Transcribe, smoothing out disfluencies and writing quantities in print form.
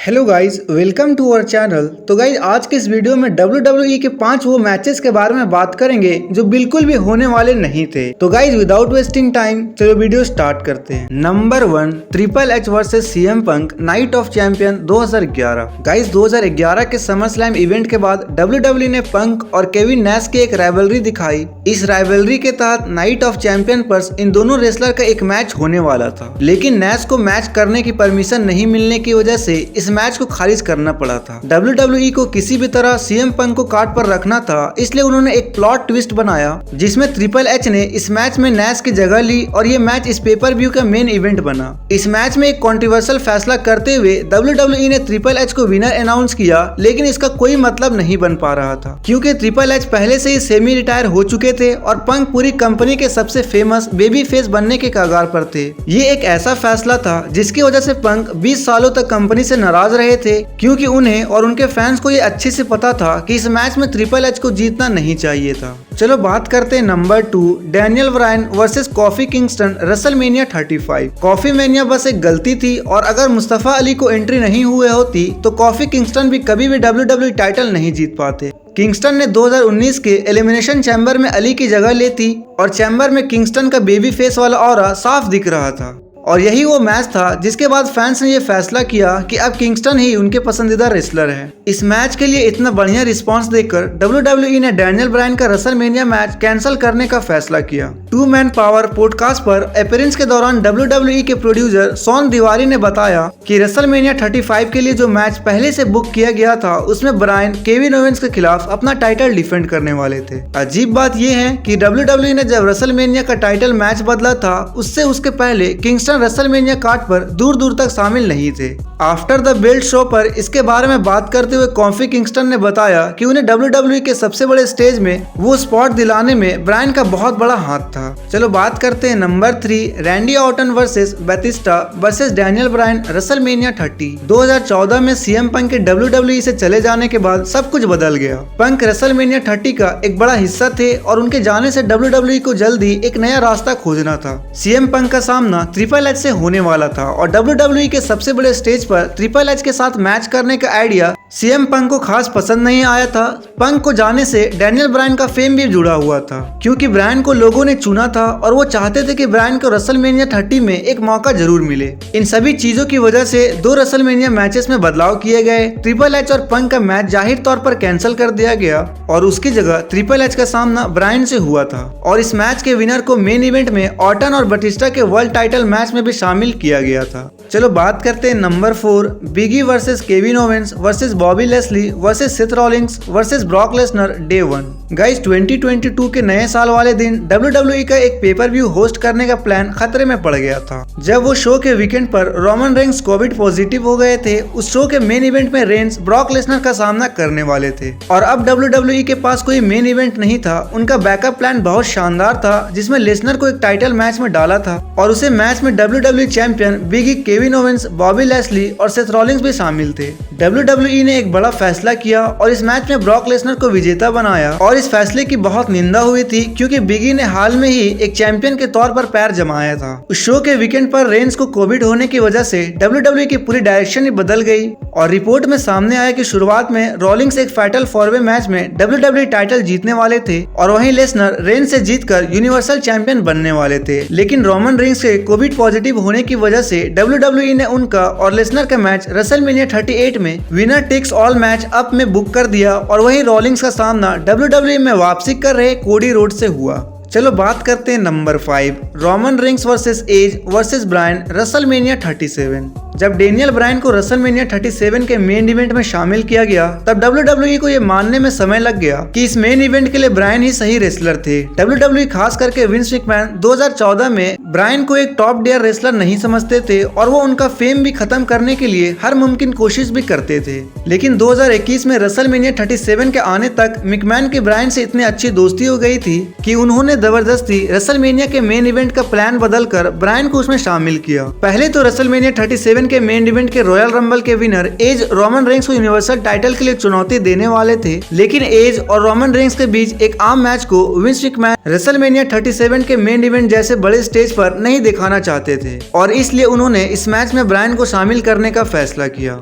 Hello guys, welcome to our channel. तो guys आज के इस वीडियो में WWE के 5 वो मैचेस के बारे में बात करेंगे जो बिल्कुल भी होने वाले नहीं थे। तो गाइज विदाउट वेस्टिंग टाइम चलो वीडियो स्टार्ट करते हैं। Number 1, triple H versus CM punk night of champion 2011। Guys 2011 के समर स्लैम इवेंट के बाद WWE ने पंक और केविन नैश की एक राइवलरी दिखाई। इस राइवलरी के तहत नाइट ऑफ चैंपियन पर इन दोनों रेसलर का एक मैच होने वाला था, लेकिन नैश को मैच करने की परमिशन नहीं मिलने की वजह से इस मैच को खारिज करना पड़ा था। WWE को किसी भी तरह CM पंक को कार्ड पर रखना था, इसलिए उन्होंने एक प्लॉट ट्विस्ट बनाया जिसमें ट्रिपल एच ने इस मैच में नैश की जगह ली और ये मैच इस पेपर व्यू का मेन इवेंट बना। इस मैच में एक कॉन्ट्रोवर्शियल फैसला करते हुए WWE ने ट्रिपल एच को विनर अनाउंस किया, लेकिन इसका कोई मतलब नहीं बन पा रहा था क्योंकि ट्रिपल एच पहले से ही सेमी रिटायर हो चुके थे और पंक पूरी कंपनी के सबसे फेमस बेबी फेस बनने के कगार पर थे। ये एक ऐसा फैसला था जिसकी वजह से पंक 20 सालों तक कंपनी से नाराज रहे थे, क्योंकि उन्हें और उनके फैंस को ये अच्छे से पता था कि इस मैच में ट्रिपल एच को जीतना नहीं चाहिए था। चलो बात करते हैं number 2, Daniel Bryan versus Kofi Kingston WrestleMania 35। Coffee mania बस एक गलती थी और अगर मुस्तफा अली को एंट्री नहीं हुए होती तो कॉफी किंगस्टन भी कभी भी WWE टाइटल नहीं जीत पाते। किंगस्टन ने 2019 के एलिमिनेशन चैम्बर में अली की जगह ली थी और चैम्बर में किंगस्टन का बेबी फेस वाला ऑरा साफ दिख रहा था, और यही वो मैच था जिसके बाद फैंस ने ये फैसला किया कि अब किंगस्टन ही उनके पसंदीदा रेसलर है। इस मैच के लिए इतना बढ़िया रिस्पांस देखकर WWE ने डैनियल ब्रायन का रेसलमेनिया मैच कैंसिल करने का फैसला किया। टू मैन पावर पॉडकास्ट पर अपीयरेंस के दौरान WWE के प्रोड्यूसर शॉन तिवारी ने बताया कि रेसलमेनिया 35 के लिए जो मैच पहले से बुक किया गया था उसमें ब्रायन केविन ओवेंस के खिलाफ अपना टाइटल डिफेंड करने वाले थे। अजीब बात यह है कि WWE ने जब रेसलमेनिया का टाइटल मैच बदला था उसके पहले किंगस्टन रेसलमेनिया कार्ड पर दूर दूर तक शामिल नहीं थे। आफ्टर द बेल्ट शो पर इसके बारे में बात करते हुए कॉफी किंगस्टन ने बताया कि उन्हें WWE के सबसे बड़े स्टेज में वो स्पॉट दिलाने में ब्रायन का बहुत बड़ा हाथ था। चलो बात करते हैं number 3, Randy Orton versus Batista versus Daniel Bryan WrestleMania 30। 2014 में CM पंक के WWE से चले जाने के बाद सब कुछ बदल गया। पंक रेसलमेनिया 30 का एक बड़ा हिस्सा थे और उनके जाने से WWE को जल्दी एक नया रास्ता खोजना था। CM पंक का सामना ट्रिपल एच से होने वाला था और WWE के सबसे बड़े स्टेज पर ट्रिपल एच के साथ मैच करने का आइडिया CM पंक को खास पसंद नहीं आया था। पंक को जाने से डैनियल ब्रायन का फेम भी जुड़ा हुआ था, क्योंकि ब्रायन को लोगों ने चुना था और वो चाहते थे कि ब्रायन को रेसलमेनिया 30 में एक मौका जरूर मिले। इन सभी चीजों की वजह से 2 रेसलमेनिया मैचेस में बदलाव किए गए। ट्रिपल एच और पंक का मैच जाहिर तौर पर कैंसिल कर दिया गया और उसकी जगह ट्रिपल एच का सामना ब्रायन से हुआ था और इस मैच के विनर को मेन इवेंट में ऑर्टन और बैटिस्टा के वर्ल्ड टाइटल मैच में भी शामिल किया गया था। चलो बात करते हैं number 4, Biggie versus Kevin Owens versus Bobby Lashley versus Seth Rollins versus Brock Lesnar day 1। Guys 2022 के नए साल वाले दिन WWE का एक पेपर व्यू होस्ट करने का प्लान खतरे में पड़ गया था जब वो शो के वीकेंड पर रोमन रेंस कोविड पॉजिटिव हो गए थे। उस शो के मेन इवेंट में रेंस ब्रॉक लेसनर का सामना करने वाले थे और अब WWE के पास कोई मेन इवेंट नहीं था। उनका बैकअप प्लान बहुत शानदार था जिसमें लेसनर को एक टाइटल मैच में डाला था और उसे मैच में WWE champion Big E, Kevin Owens, Bobby Lashley और सेथ रॉलिंग्स भी शामिल थे। WWE ने एक बड़ा फैसला किया और इस मैच में ब्रॉक लेसनर को विजेता बनाया और इस फैसले की बहुत निंदा हुई थी क्योंकि बिगी ने हाल में ही एक चैंपियन के तौर पर पैर जमाया था। उस शो के वीकेंड पर रेंस को कोविड होने की वजह से WWE की पूरी डायरेक्शन ही बदल गई और रिपोर्ट में सामने आया कि शुरुआत में रॉलिंग्स एक फाइटल 4-वे मैच में WWE टाइटल जीतने वाले थे और वहीं लेसनर रेंस से जीतकर यूनिवर्सल चैंपियन बनने वाले थे, लेकिन रोमन रेंस के कोविड पॉजिटिव होने की वजह से WWE ने उनका और लेसनर का मैच रेसलमेनिया 38 में winner takes all match up में बुक कर दिया और वहीं रॉलिंग्स का सामना WWE में वापसी कर रहे कोडी रोड से हुआ। चलो बात करते हैं number 5, Roman Reigns versus Edge versus Bryan WrestleMania 37। जब डैनियल ब्रायन को रेसलमेनिया 37 के मेन इवेंट में शामिल किया गया तब WWE को ये मानने में समय लग गया कि इस मेन इवेंट के लिए ब्रायन ही सही रेसलर थे। WWE खास करके विंस मैकमैन 2014 में ब्रायन को एक टॉप टियर रेसलर नहीं समझते थे और वो उनका फेम भी खत्म करने के लिए हर मुमकिन कोशिश भी करते थे, लेकिन 2021 में रेसलमेनिया 37 के आने तक मैकमैन की ब्रायन से इतनी अच्छी दोस्ती हो गई थी कि उन्होंने जबरदस्ती रेसलमेनिया के मेन इवेंट का प्लान बदलकर ब्रायन को उसमें शामिल किया। पहले तो रेसलमेनिया 37 के मेन इवेंट के रॉयल रंबल के विनर एज रोमन रेंस को यूनिवर्सल टाइटल के लिए चुनौती देने वाले थे, लेकिन एज और रोमन रेंस के बीच एक आम मैच को विंस मैकमैन रेसलमेनिया 37 के मेन इवेंट जैसे बड़े स्टेज पर नहीं दिखाना चाहते थे और इसलिए उन्होंने इस मैच में ब्रायन को शामिल करने का फैसला किया।